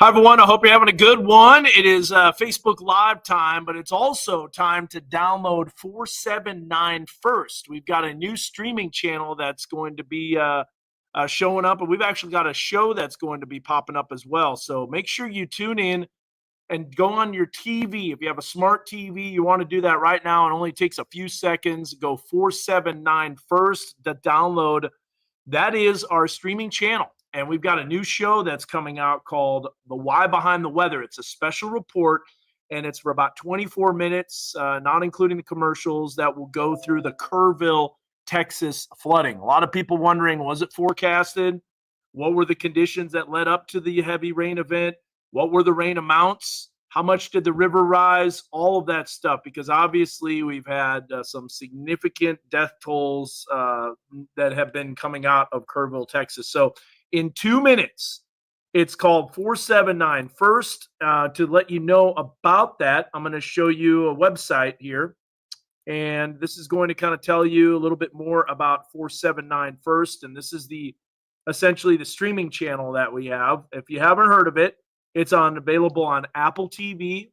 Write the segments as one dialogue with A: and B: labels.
A: Hi, everyone. I hope you're having a good one. It is Facebook Live time, but it's also time to download 479 First. We've got a new streaming channel that's going to be showing up, and we've actually got a show that's going to be popping up as well. So make sure you tune in and go on your TV. If you have a smart TV, you want to do that right now. It only takes a few seconds. Go 479 First to download. That is our streaming channel. And we've got a new show that's coming out called The Why Behind the Weather. It's a special report, and it's for about 24 minutes, not including the commercials, that will go through the Kerrville, Texas flooding. A lot of people wondering, was it forecasted? What were the conditions that led up to the heavy rain event? What were the rain amounts? How much did the river rise? All of that stuff, because obviously we've had some significant death tolls that have been coming out of Kerrville, Texas. So in 2 minutes, it's called 479 First. To let you know about that, I'm going to show you a website here. And this is going to kind of tell you a little bit more about 479 First. And this is essentially the streaming channel that we have. If you haven't heard of it, it's available on Apple TV,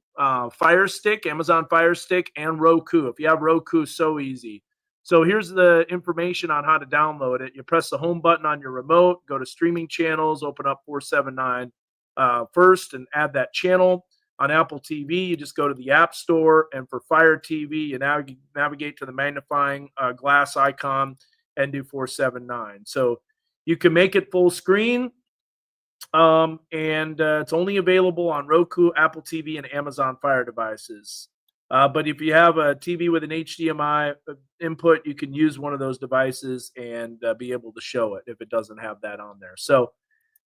A: Fire Stick, Amazon Fire Stick, and Roku. If you have Roku, so easy. So here's the information on how to download it. You press the home button on your remote, go to streaming channels, open up 479 First, and add that channel. On Apple TV, you just go to the App Store, and for Fire TV, you navigate to the magnifying glass icon and do 479. So you can make it full screen. It's only available on Roku, Apple TV, and Amazon Fire devices. But if you have a TV with an HDMI input, you can use one of those devices and be able to show it if it doesn't have that on there. So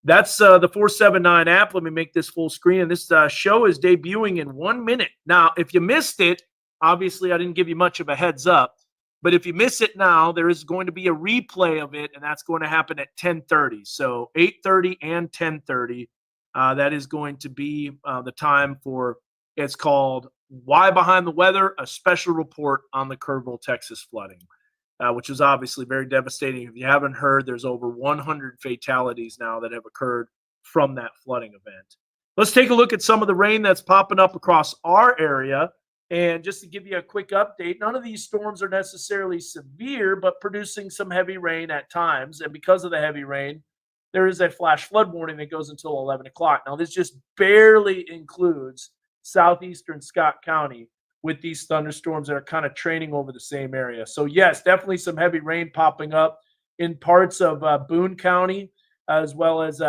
A: that's the 479 app. Let me make this full screen. And this show is debuting in 1 minute. Now, if you missed it, obviously I didn't give you much of a heads up. But if you miss it now, there is going to be a replay of it, and that's going to happen at 10:30. So 8:30 and 10:30. That is going to be the time for. It's called "Why Behind the Weather: A Special Report on the Kerrville, Texas Flooding," which is obviously very devastating. If you haven't heard, there's over 100 fatalities now that have occurred from that flooding event. Let's take a look at some of the rain that's popping up across our area. And just to give you a quick update, none of these storms are necessarily severe, but producing some heavy rain at times. And because of the heavy rain, there is a flash flood warning that goes until 11 o'clock. Now, this just barely includes southeastern Scott County with these thunderstorms that are kind of training over the same area. So, yes, definitely some heavy rain popping up in parts of Boone County, as well as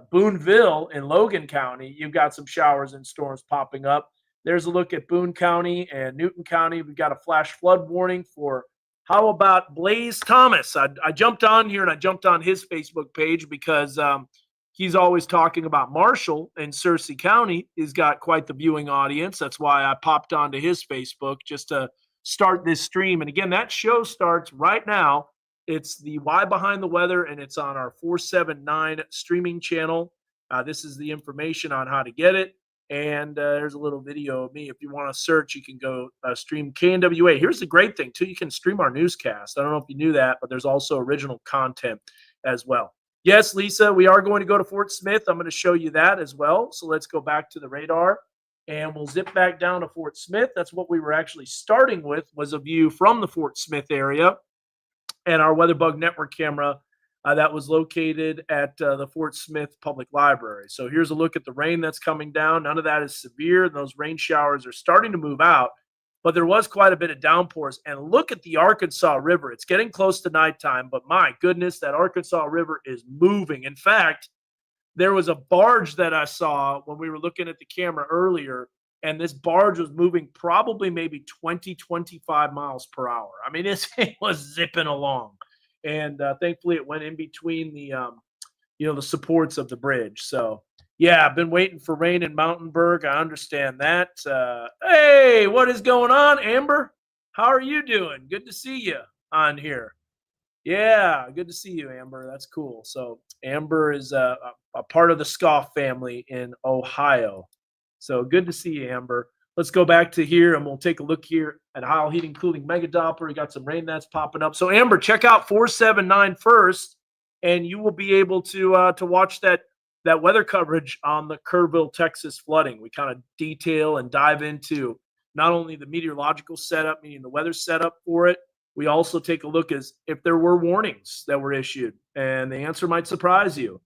A: Booneville in Logan County. You've got some showers and storms popping up. There's a look at Boone County and Newton County. We've got a flash flood warning for, how about Blaze Thomas? I jumped on here and I jumped on his Facebook page because he's always talking about Marshall and Searcy County. He's got quite the viewing audience. That's why I popped onto his Facebook just to start this stream. And again, that show starts right now. It's the Why Behind the Weather, and it's on our 479 streaming channel. This is the information on how to get it. And there's a little video of me. If you want to search, you can go stream KNWA. Here's the great thing, too. You can stream our newscast. I don't know if you knew that, but there's also original content as well. Yes, Lisa, we are going to go to Fort Smith. I'm going to show you that as well. So let's go back to the radar, and we'll zip back down to Fort Smith. That's what we were actually starting with, was a view from the Fort Smith area and our WeatherBug network camera that was located at the Fort Smith Public Library. So here's a look at the rain that's coming down. None of that is severe. Those rain showers are starting to move out, but there was quite a bit of downpours. And look at the Arkansas River. It's getting close to nighttime, but my goodness, that Arkansas River is moving. In fact, there was a barge that I saw when we were looking at the camera earlier, and this barge was moving probably maybe 20, 25 miles per hour. I mean, this thing was zipping along. And thankfully, it went in between the supports of the bridge. So, yeah, I've been waiting for rain in Mountainburg. I understand that. Hey, what is going on, Amber? How are you doing? Good to see you on here. Yeah, good to see you, Amber. That's cool. So, Amber is a part of the Scoff family in Ohio. So, good to see you, Amber. Let's go back to here, and we'll take a look here at Heil Heating Cooling Mega Doppler. We got some rain that's popping up. So, Amber, check out 479 First, and you will be able to watch that that weather coverage on the Kerrville, Texas flooding. We kind of detail and dive into not only the meteorological setup, meaning the weather setup for it. We also take a look as if there were warnings that were issued, and the answer might surprise you.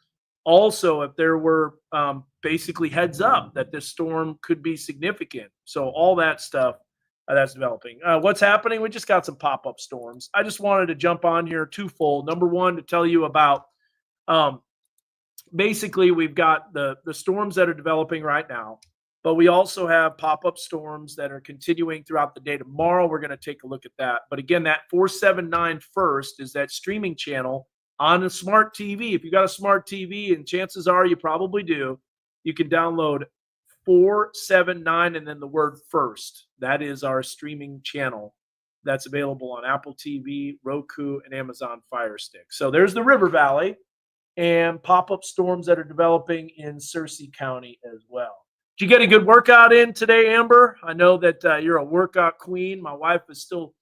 A: Also, if there were basically heads up that this storm could be significant. So all that stuff that's developing. What's happening? We just got some pop-up storms. I just wanted to jump on here twofold. Number one, to tell you about um, basically we've got the storms that are developing right now, but we also have pop-up storms that are continuing throughout the day. Tomorrow we're going to take a look at that. But again, that 479 first is that streaming channel on a smart TV. If you got a smart TV, and chances are you probably do, you can download 479 and then the word first. That is our streaming channel that's available on Apple TV, Roku, and Amazon Fire Stick. So there's the River Valley and pop-up storms that are developing in Searcy County as well. Did you get a good workout in today, Amber? I know that you're a workout queen. My wife is still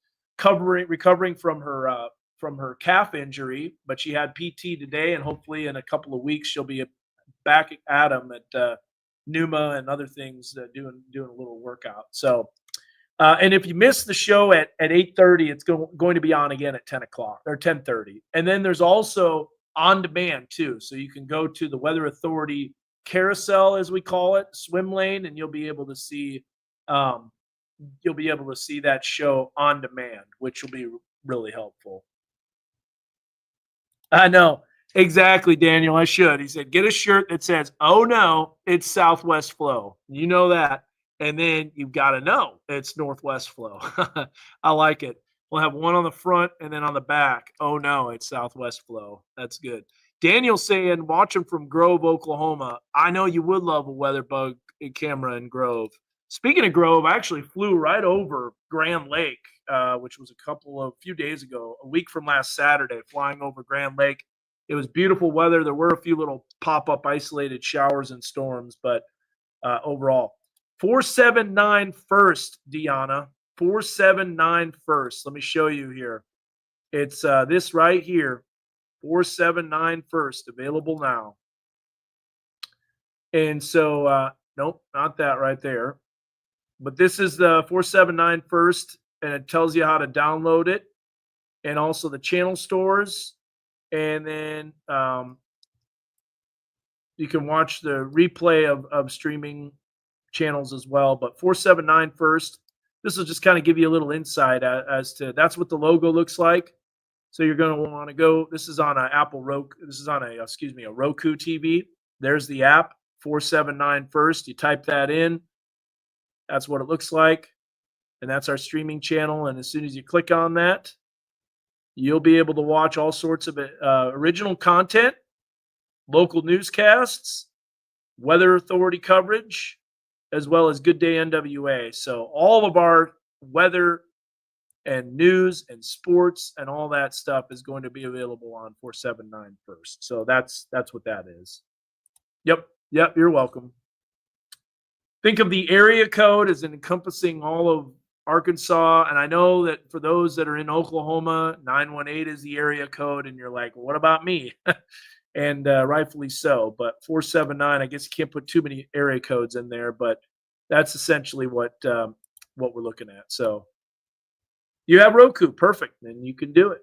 A: recovering from her calf injury, but she had PT today, and hopefully in a couple of weeks she'll be back at them at Numa and other things, doing a little workout. So, and if you missed the show at 8:30, it's going to be on again at 10 o'clock or 10:30. And then there's also on demand too. So you can go to the Weather Authority carousel, as we call it, swim lane, and you'll be able to see that show on demand, which will be really helpful. I know. Exactly, Daniel. I should. He said, get a shirt that says, oh no, it's Southwest Flow. You know that. And then you've got to know it's Northwest Flow. I like it. We'll have one on the front and then on the back. Oh no, it's Southwest Flow. That's good. Daniel saying, watching from Grove, Oklahoma. I know you would love a weather bug camera in Grove. Speaking of Grove, I actually flew right over Grand Lake, which was a few days ago, a week from last Saturday, flying over Grand Lake. It was beautiful weather. There were a few little pop-up isolated showers and storms, but overall. 479 first, Deanna. 479 first. Let me show you here. It's this right here. 479 first, available now. And so, nope, not that right there. But this is the 479 first, and it tells you how to download it, and also the channel stores. And then you can watch the replay of streaming channels as well. But 479 first, this will just kind of give you a little insight as to that's what the logo looks like. So you're going to want to go. This is on an Apple Roku. This is on a Roku TV. There's the app 479 first. You type that in. That's what it looks like, and that's our streaming channel. And as soon as you click on that, you'll be able to watch all sorts of original content, local newscasts, Weather Authority coverage, as well as Good Day NWA. So all of our weather and news and sports and all that stuff is going to be available on 479 first. So that's what that is. Yep, you're welcome. Think of the area code as encompassing all of Arkansas. And I know that for those that are in Oklahoma, 918 is the area code. And you're like, well, what about me? And rightfully so. But 479, I guess you can't put too many area codes in there. But that's essentially what we're looking at. So you have Roku. Perfect. Then you can do it.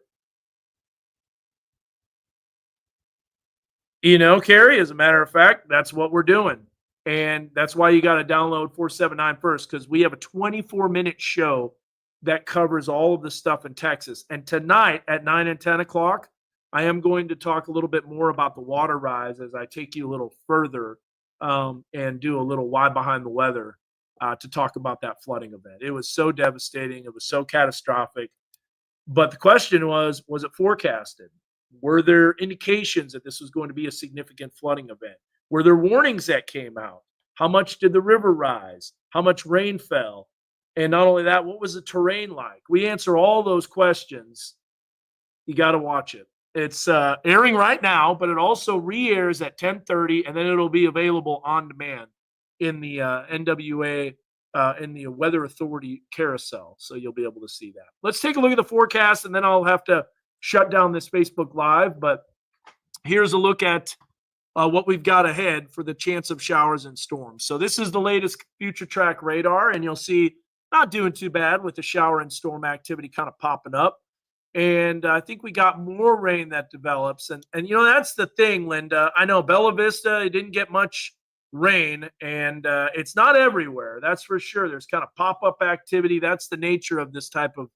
A: You know, Carrie, as a matter of fact, that's what we're doing. And that's why you got to download 479 first, because we have a 24-minute show that covers all of the stuff in Texas. And tonight at 9 and 10 o'clock, I am going to talk a little bit more about the water rise as I take you a little further and do a little why behind the weather to talk about that flooding event. It was so devastating. It was so catastrophic. But the question was it forecasted? Were there indications that this was going to be a significant flooding event? Were there warnings that came out? How much did the river rise? How much rain fell? And not only that, what was the terrain like? We answer all those questions. You got to watch it. It's airing right now, but it also re-airs at 10:30, and then it'll be available on demand in the NWA, in the Weather Authority carousel. So you'll be able to see that. Let's take a look at the forecast, and then I'll have to shut down this Facebook Live. But here's a look at what we've got ahead for the chance of showers and storms. So this is the latest future track radar, and you'll see not doing too bad with the shower and storm activity kind of popping up. And I think we got more rain that develops. And you know, that's the thing, Linda. I know Bella Vista, it didn't get much rain, and it's not everywhere. That's for sure. There's kind of pop-up activity. That's the nature of this type of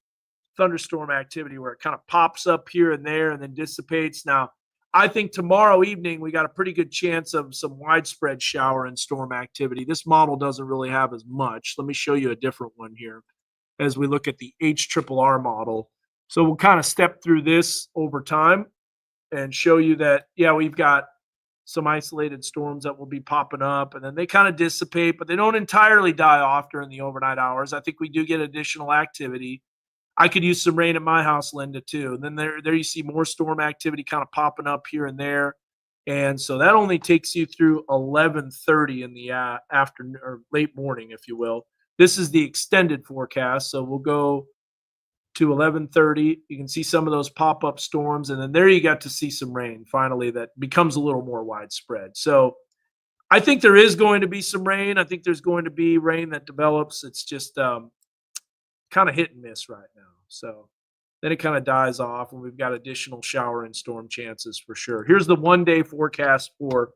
A: thunderstorm activity where it kind of pops up here and there and then dissipates. Now, I think tomorrow evening we got a pretty good chance of some widespread shower and storm activity. This model doesn't really have as much. Let me show you a different one here as we look at the HRRR model. So we'll kind of step through this over time and show you that, yeah, we've got some isolated storms that will be popping up, and then they kind of dissipate, but they don't entirely die off during the overnight hours. I think we do get additional activity. I could use some rain at my house, Linda, too. And then there you see more storm activity kind of popping up here and there. And so that only takes you through 11:30 in the afternoon or late morning, if you will. This is the extended forecast. So we'll go to 11:30. You can see some of those pop-up storms. And then there you got to see some rain finally that becomes a little more widespread. So I think there is going to be some rain. I think there's going to be rain that develops. It's just kind of hit and miss right now. So then it kind of dies off, and we've got additional shower and storm chances for sure. Here's the 1-day forecast for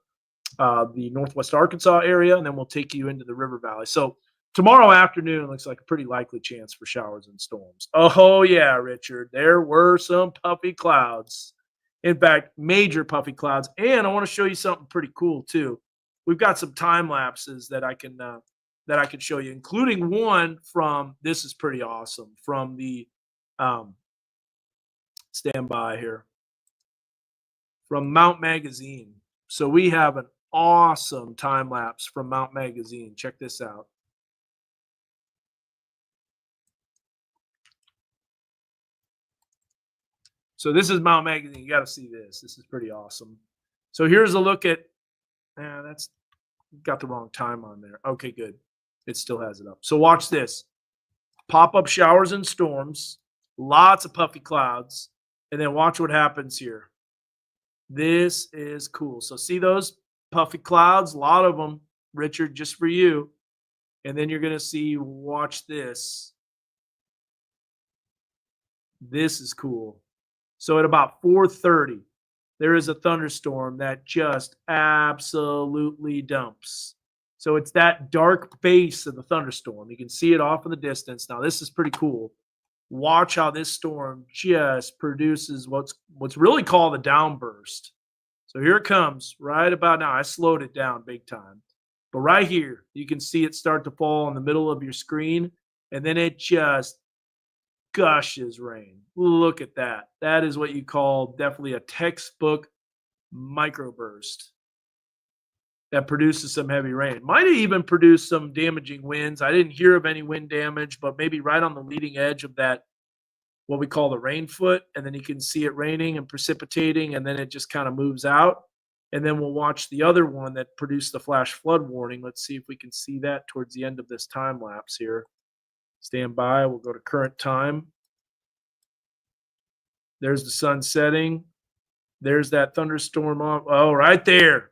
A: the Northwest Arkansas area, and then we'll take you into the River Valley. So tomorrow afternoon looks like a pretty likely chance for showers and storms. Oh, yeah, Richard. There were some puffy clouds. In fact, major puffy clouds. And I want to show you something pretty cool, too. We've got some time lapses that I can show you, including one from, this is pretty awesome, from the, stand by here, from Mount Magazine. So we have an awesome time lapse from Mount Magazine. Check this out. So this is Mount Magazine. You got to see this. This is pretty awesome. So here's a look at, that's got the wrong time on there. Okay, good. It still has it up. So watch this. Pop-up showers and storms, lots of puffy clouds, and then watch what happens here. This is cool. So see those puffy clouds? A lot of them, Richard, just for you. And then you're going to see, watch this. This is cool. So at about 4:30, there is a thunderstorm that just absolutely dumps. So it's that dark base of the thunderstorm. You can see it off in the distance. Now, this is pretty cool. Watch how this storm just produces what's really called a downburst. So here it comes right about now. I slowed it down big time. But right here, you can see it start to fall in the middle of your screen, and then it just gushes rain. Look at that. That is what you call definitely a textbook microburst that produces some heavy rain. Might have even produced some damaging winds. I didn't hear of any wind damage, but maybe right on the leading edge of that, what we call the rain foot. And then you can see it raining and precipitating, and then it just kind of moves out. And then we'll watch the other one that produced the flash flood warning. Let's see if we can see that towards the end of this time lapse here. Stand by. We'll go to current time. There's the sun setting. There's that thunderstorm off. Oh, right there.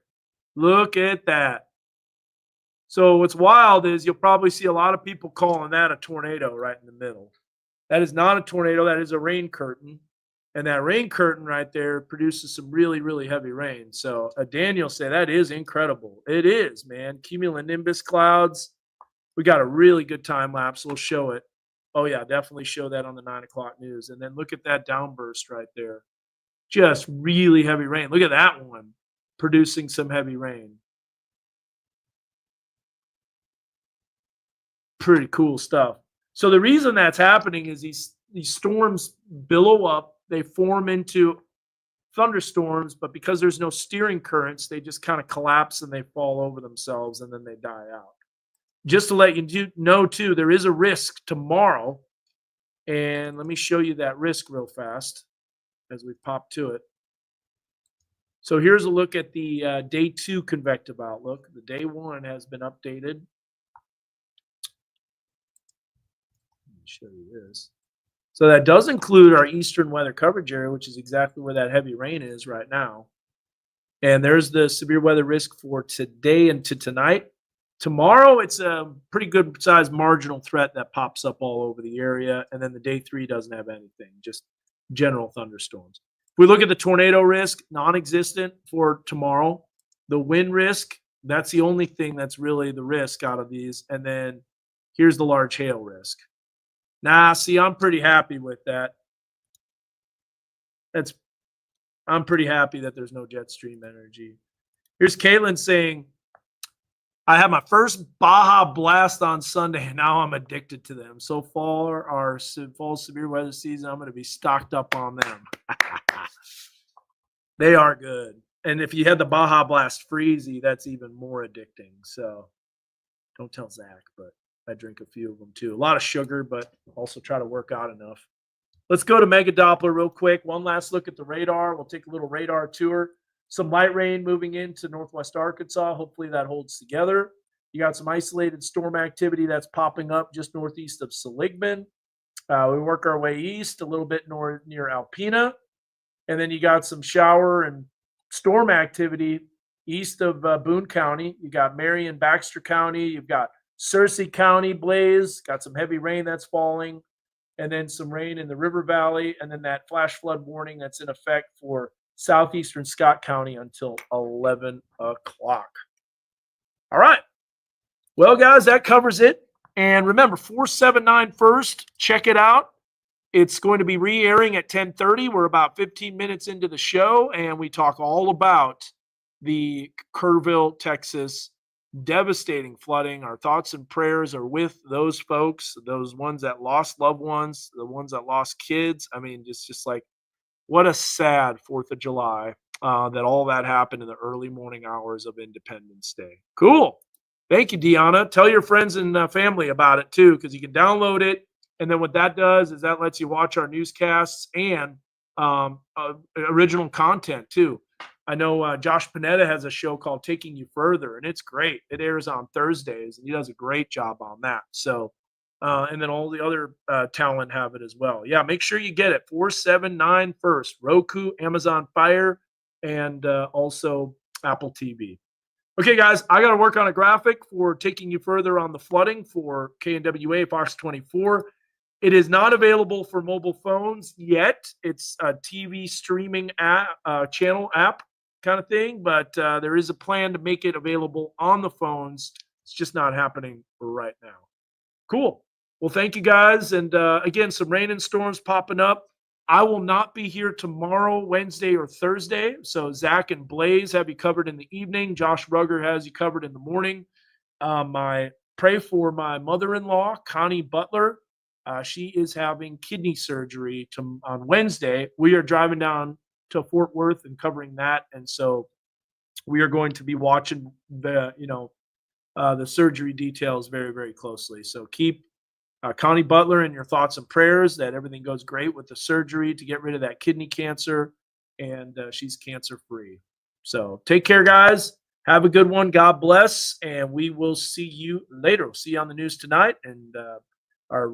A: Look at that. So what's wild is you'll probably see a lot of people calling that a tornado right in the middle. That is not a tornado. That is a rain curtain. And that rain curtain right there produces some really, really heavy rain. So Daniel said that is incredible. It is, man. Cumulonimbus clouds. We got a really good time lapse. We'll show it. Oh, yeah, definitely show that on the 9 o'clock news. And then look at that downburst right there. Just really heavy rain. Look at that one producing some heavy rain. Pretty cool stuff. So the reason that's happening is these storms billow up. They form into thunderstorms, but because there's no steering currents, they just kind of collapse and they fall over themselves, and then they die out. Just to let you know, too, there is a risk tomorrow. And let me show you that risk real fast as we pop to it. So here's a look at the day 2 convective outlook. The day 1 has been updated. Let me show you this. So that does include our eastern weather coverage area, which is exactly where that heavy rain is right now. And there's the severe weather risk for today and to tonight. Tomorrow, it's a pretty good sized marginal threat that pops up all over the area. And then the day 3 doesn't have anything, just general thunderstorms. If we look at the tornado risk, non existent for tomorrow. The wind risk, that's the only thing that's really the risk out of these. And then here's the large hail risk. Nah, see, I'm pretty happy with that. I'm pretty happy that there's no jet stream energy. Here's Caitlin saying, I had my first Baja Blast on Sunday, and now I'm addicted to them. So far, our fall severe weather season, I'm going to be stocked up on them. They are good. And if you had the Baja Blast Freezy, that's even more addicting. So don't tell Zach, but I drink a few of them too. A lot of sugar, but also try to work out enough. Let's go to Mega Doppler real quick. One last look at the radar. We'll take a little radar tour. Some light rain moving into northwest Arkansas. Hopefully that holds together. You got some isolated storm activity that's popping up just northeast of Seligman. We work our way east a little bit near Alpena. And then you got some shower and storm activity east of Boone County. You got Marion, Baxter County. You've got Searcy County, Blaze. Got some heavy rain that's falling. And then some rain in the River Valley. And then that flash flood warning that's in effect for southeastern Scott County until 11 o'clock. All right. Well, guys, that covers it. And remember, 479 first, check it out. It's going to be re-airing at 10:30. We're about 15 minutes into the show, and we talk all about the Kerrville, Texas, devastating flooding. Our thoughts and prayers are with those folks, those ones that lost loved ones, the ones that lost kids. I mean, just like, what a sad 4th of July that all that happened in the early morning hours of Independence Day. Cool. Thank you, Deanna. Tell your friends and family about it, too, because you can download it. And then what that does is that lets you watch our newscasts and original content, too. I know Josh Panetta has a show called Taking You Further, and it's great. It airs on Thursdays, and he does a great job on that. So, and then all the other talent have it as well. Yeah, make sure you get it. 479 first. Roku, Amazon Fire, and also Apple TV. Okay, guys, I got to work on a graphic for Taking You Further on the flooding for KNWA Fox 24. It is not available for mobile phones yet. It's a TV streaming channel app kind of thing, but there is a plan to make it available on the phones. It's just not happening right now. Cool. Well, thank you, guys. And again, some rain and storms popping up. I will not be here tomorrow, Wednesday, or Thursday. So Zach and Blaze have you covered in the evening. Josh Rugger has you covered in the morning. Pray for my mother-in-law, Connie Butler. She is having kidney surgery on Wednesday. We are driving down to Fort Worth and covering that. And so we are going to be watching the surgery details very, very closely. So keep Connie Butler in your thoughts and prayers that everything goes great with the surgery to get rid of that kidney cancer, and she's cancer-free. So take care, guys. Have a good one. God bless, and we will see you later. We'll see you on the news tonight, and our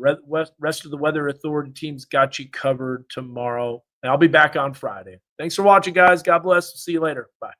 A: rest of the Weather Authority team's got you covered tomorrow. And I'll be back on Friday. Thanks for watching, guys. God bless. See you later. Bye.